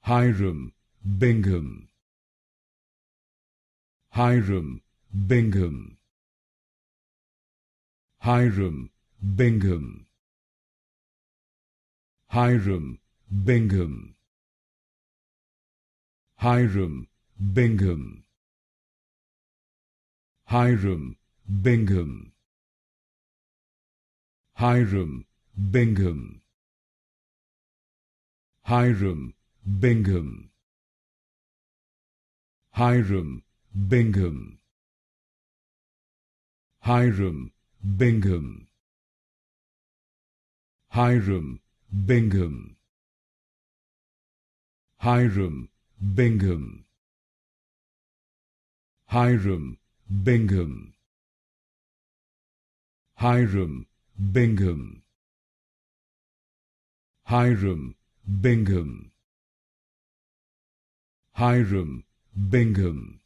Hiram Bingham. Hiram Bingham. Hiram Bingham. Hiram Bingham. Hiram Bingham. Hiram Bingham. Hiram Bingham. Hiram Bingham. Hiram Bingham. Hiram Bingham. Hiram Bingham. Hiram Bingham. Hiram Bingham. Hiram Bingham. Hiram Bingham. Hiram Bingham.